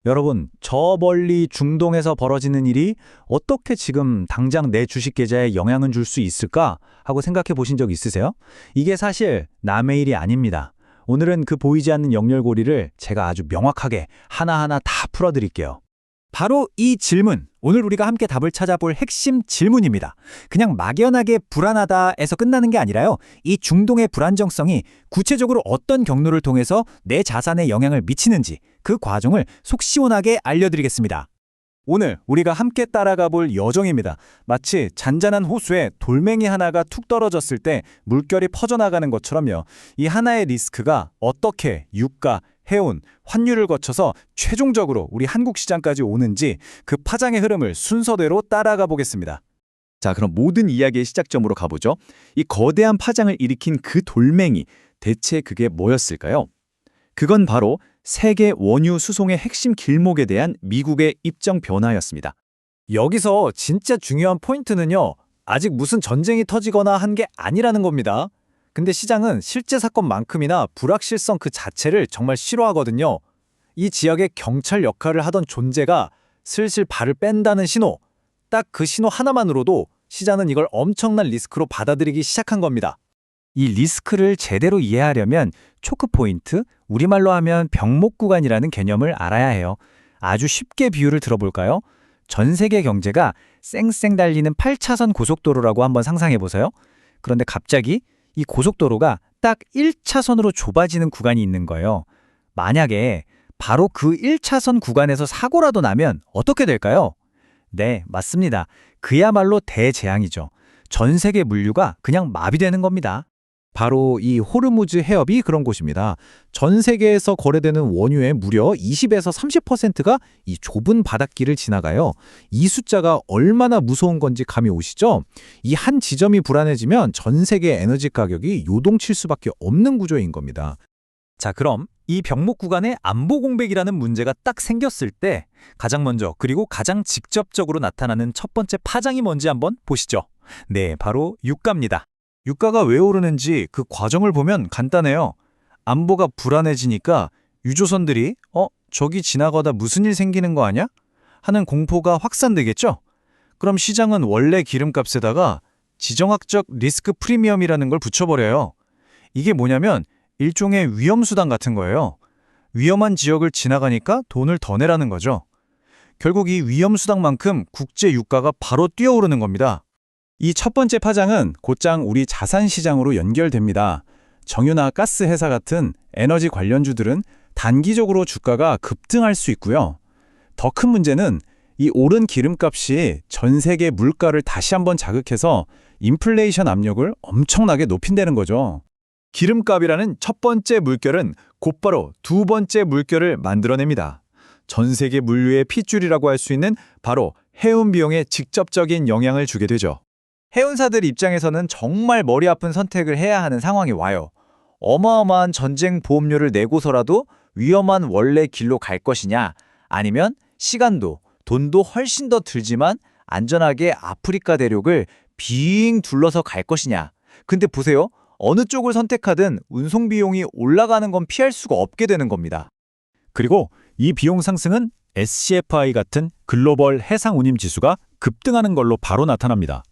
여러분, 저 멀리 중동에서 벌어지는 일이 어떻게 지금 당장 내 주식 계좌에 영향을 줄 수 있을까 하고 생각해 보신 적 있으세요? 이게 사실 남의 일이 아닙니다. 오늘은 그 보이지 않는 연결고리를 제가 아주 명확하게 하나하나 다 풀어드릴게요. 바로 이 질문, 오늘 우리가 함께 답을 찾아볼 핵심 질문입니다. 그냥 막연하게 불안하다에서 끝나는 게 아니라요. 이 중동의 불안정성이 구체적으로 어떤 경로를 통해서 내 자산에 영향을 미치는지 그 과정을 속 시원하게 알려드리겠습니다. 오늘 우리가 함께 따라가 볼 여정입니다. 마치 잔잔한 호수에 돌멩이 하나가 툭 떨어졌을 때 물결이 퍼져나가는 것처럼요. 이 하나의 리스크가 어떻게 유가, 해운, 환율을 거쳐서 최종적으로 우리 한국 시장까지 오는지 그 파장의 흐름을 순서대로 따라가 보겠습니다. 자, 그럼 모든 이야기의 시작점으로 가보죠. 이 거대한 파장을 일으킨 그 돌멩이, 대체 그게 뭐였을까요? 그건 바로 세계 원유 수송의 핵심 길목에 대한 미국의 입장 변화였습니다. 여기서 진짜 중요한 포인트는요. 아직 무슨 전쟁이 터지거나 한 게 아니라는 겁니다. 근데 시장은 실제 사건만큼이나 불확실성 그 자체를 정말 싫어하거든요. 이 지역의 경찰 역할을 하던 존재가 슬슬 발을 뺀다는 신호, 딱 그 신호 하나만으로도 시장은 이걸 엄청난 리스크로 받아들이기 시작한 겁니다. 이 리스크를 제대로 이해하려면 초크포인트, 우리말로 하면 병목 구간이라는 개념을 알아야 해요. 아주 쉽게 비유를 들어볼까요? 전 세계 경제가 쌩쌩 달리는 8차선 고속도로라고 한번 상상해 보세요. 그런데 갑자기 이 고속도로가 딱 1차선으로 좁아지는 구간이 있는 거예요. 만약에 바로 그 1차선 구간에서 사고라도 나면 어떻게 될까요? 네, 맞습니다. 그야말로 대재앙이죠. 전 세계 물류가 그냥 마비되는 겁니다. 바로 이 호르무즈 해협이 그런 곳입니다. 전 세계에서 거래되는 원유의 무려 20에서 30%가 이 좁은 바닷길을 지나가요. 이 숫자가 얼마나 무서운 건지 감이 오시죠? 이 한 지점이 불안해지면 전 세계 에너지 가격이 요동칠 수밖에 없는 구조인 겁니다. 자, 그럼 이 병목 구간의 안보 공백이라는 문제가 딱 생겼을 때 가장 먼저 그리고 가장 직접적으로 나타나는 첫 번째 파장이 뭔지 한번 보시죠. 네, 바로 유가입니다. 유가가 왜 오르는지 그 과정을 보면 간단해요. 안보가 불안해지니까 유조선들이 저기 지나가다 무슨 일 생기는 거 아냐? 하는 공포가 확산되겠죠? 그럼 시장은 원래 기름값에다가 지정학적 리스크 프리미엄이라는 걸 붙여버려요. 이게 뭐냐면 일종의 위험수당 같은 거예요. 위험한 지역을 지나가니까 돈을 더 내라는 거죠. 결국 이 위험수당만큼 국제 유가가 바로 뛰어오르는 겁니다. 이 첫 번째 파장은 곧장 우리 자산시장으로 연결됩니다. 정유나 가스 회사 같은 에너지 관련주들은 단기적으로 주가가 급등할 수 있고요. 더 큰 문제는 이 오른 기름값이 전 세계 물가를 다시 한번 자극해서 인플레이션 압력을 엄청나게 높인다는 거죠. 기름값이라는 첫 번째 물결은 곧바로 두 번째 물결을 만들어냅니다. 전 세계 물류의 핏줄이라고 할 수 있는 바로 해운 비용에 직접적인 영향을 주게 되죠. 해운사들 입장에서는 정말 머리 아픈 선택을 해야 하는 상황이 와요. 어마어마한 전쟁 보험료를 내고서라도 위험한 원래 길로 갈 것이냐, 아니면 시간도 돈도 훨씬 더 들지만 안전하게 아프리카 대륙을 빙 둘러서 갈 것이냐. 근데 보세요. 어느 쪽을 선택하든 운송 비용이 올라가는 건 피할 수가 없게 되는 겁니다. 그리고 이 비용 상승은 SCFI 같은 글로벌 해상 운임 지수가 급등하는 걸로 바로 나타납니다.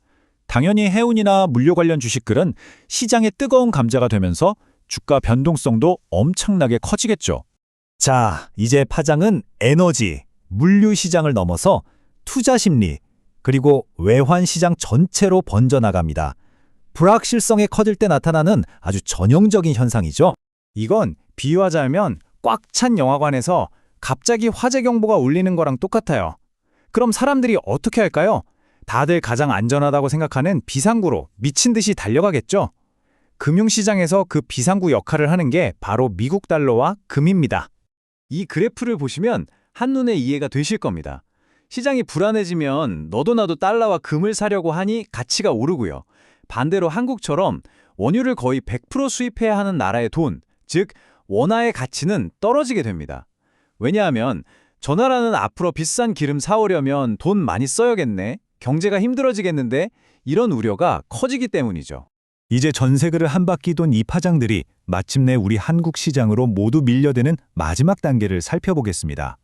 당연히 해운이나 물류 관련 주식들은 시장의 뜨거운 감자가 되면서 주가 변동성도 엄청나게 커지겠죠. 자, 이제 파장은 에너지, 물류 시장을 넘어서 투자 심리, 그리고 외환 시장 전체로 번져나갑니다. 불확실성이 커질 때 나타나는 아주 전형적인 현상이죠. 이건 비유하자면 꽉 찬 영화관에서 갑자기 화재 경보가 울리는 거랑 똑같아요. 그럼 사람들이 어떻게 할까요? 다들 가장 안전하다고 생각하는 비상구로 미친 듯이 달려가겠죠. 금융시장에서 그 비상구 역할을 하는 게 바로 미국 달러와 금입니다. 이 그래프를 보시면 한눈에 이해가 되실 겁니다. 시장이 불안해지면 너도 나도 달러와 금을 사려고 하니 가치가 오르고요. 반대로 한국처럼 원유를 거의 100% 수입해야 하는 나라의 돈, 즉 원화의 가치는 떨어지게 됩니다. 왜냐하면 저 나라는 앞으로 비싼 기름 사오려면 돈 많이 써야겠네, 경제가 힘들어지겠는데, 이런 우려가 커지기 때문이죠. 이제 전 세계를 한 바퀴 돈 이 파장들이 마침내 우리 한국 시장으로 모두 밀려드는 마지막 단계를 살펴보겠습니다.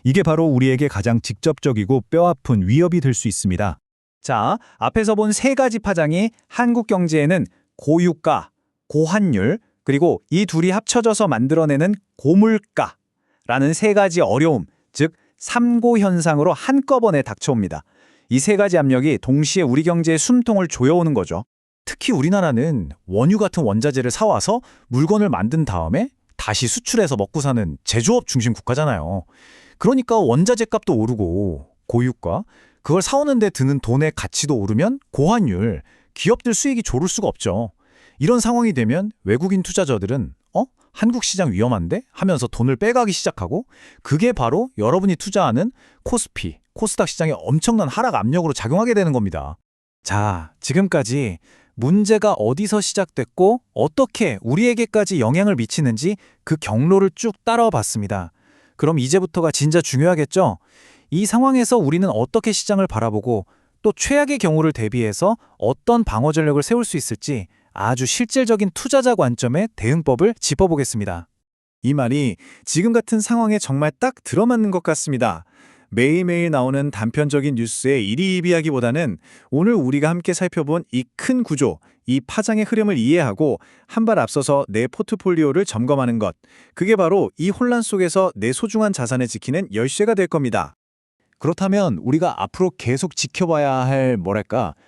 이게 바로 우리에게 가장 직접적이고 뼈아픈 위협이 될 수 있습니다. 자, 앞에서 본 세 가지 파장이 한국 경제에는 고유가, 고환율, 그리고 이 둘이 합쳐져서 만들어내는 고물가라는 세 가지 어려움, 즉 삼고 현상으로 한꺼번에 닥쳐옵니다. 이 세 가지 압력이 동시에 우리 경제의 숨통을 조여오는 거죠. 특히 우리나라는 원유 같은 원자재를 사와서 물건을 만든 다음에 다시 수출해서 먹고 사는 제조업 중심 국가잖아요. 그러니까 원자재 값도 오르고 고유가, 그걸 사오는데 드는 돈의 가치도 오르면 고환율, 기업들 수익이 조를 수가 없죠. 이런 상황이 되면 외국인 투자자들은 한국 시장 위험한데? 하면서 돈을 빼가기 시작하고 그게 바로 여러분이 투자하는 코스피, 코스닥 시장에 엄청난 하락 압력으로 작용하게 되는 겁니다. 자, 지금까지 문제가 어디서 시작됐고 어떻게 우리에게까지 영향을 미치는지 그 경로를 쭉 따라와 봤습니다. 그럼 이제부터가 진짜 중요하겠죠? 이 상황에서 우리는 어떻게 시장을 바라보고 또 최악의 경우를 대비해서 어떤 방어 전략을 세울 수 있을지 아주 실질적인 투자자 관점의 대응법을 짚어보겠습니다. 이 말이 지금 같은 상황에 정말 딱 들어맞는 것 같습니다. 매일매일 나오는 단편적인 뉴스에 이리이비하기보다는 오늘 우리가 함께 살펴본 이 큰 구조, 이 파장의 흐름을 이해하고 한 발 앞서서 내 포트폴리오를 점검하는 것, 그게 바로 이 혼란 속에서 내 소중한 자산을 지키는 열쇠가 될 겁니다. 그렇다면 우리가 앞으로 계속 지켜봐야 할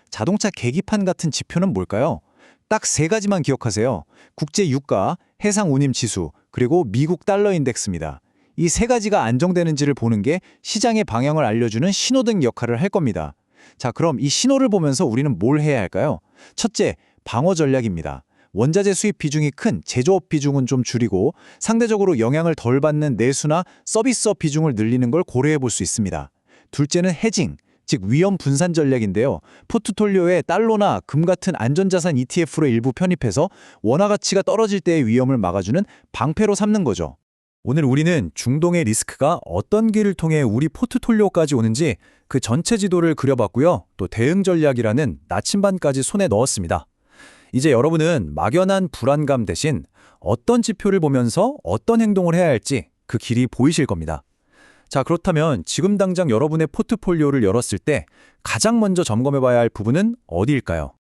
자동차 계기판 같은 지표는 뭘까요? 딱 세 가지만 기억하세요. 국제 유가, 해상 운임 지수, 그리고 미국 달러 인덱스입니다. 이 세 가지가 안정되는지를 보는 게 시장의 방향을 알려주는 신호등 역할을 할 겁니다. 자, 그럼 이 신호를 보면서 우리는 뭘 해야 할까요? 첫째, 방어 전략입니다. 원자재 수입 비중이 큰 제조업 비중은 좀 줄이고 상대적으로 영향을 덜 받는 내수나 서비스업 비중을 늘리는 걸 고려해 볼 수 있습니다. 둘째는 해징, 즉 위험 분산 전략인데요. 포트폴리오에 달러나 금 같은 안전자산 ETF로 일부 편입해서 원화 가치가 떨어질 때의 위험을 막아주는 방패로 삼는 거죠. 오늘 우리는 중동의 리스크가 어떤 길을 통해 우리 포트폴리오까지 오는지 그 전체 지도를 그려봤고요. 또 대응 전략이라는 나침반까지 손에 넣었습니다. 이제 여러분은 막연한 불안감 대신 어떤 지표를 보면서 어떤 행동을 해야 할지 그 길이 보이실 겁니다. 자, 그렇다면 지금 당장 여러분의 포트폴리오를 열었을 때 가장 먼저 점검해봐야 할 부분은 어디일까요?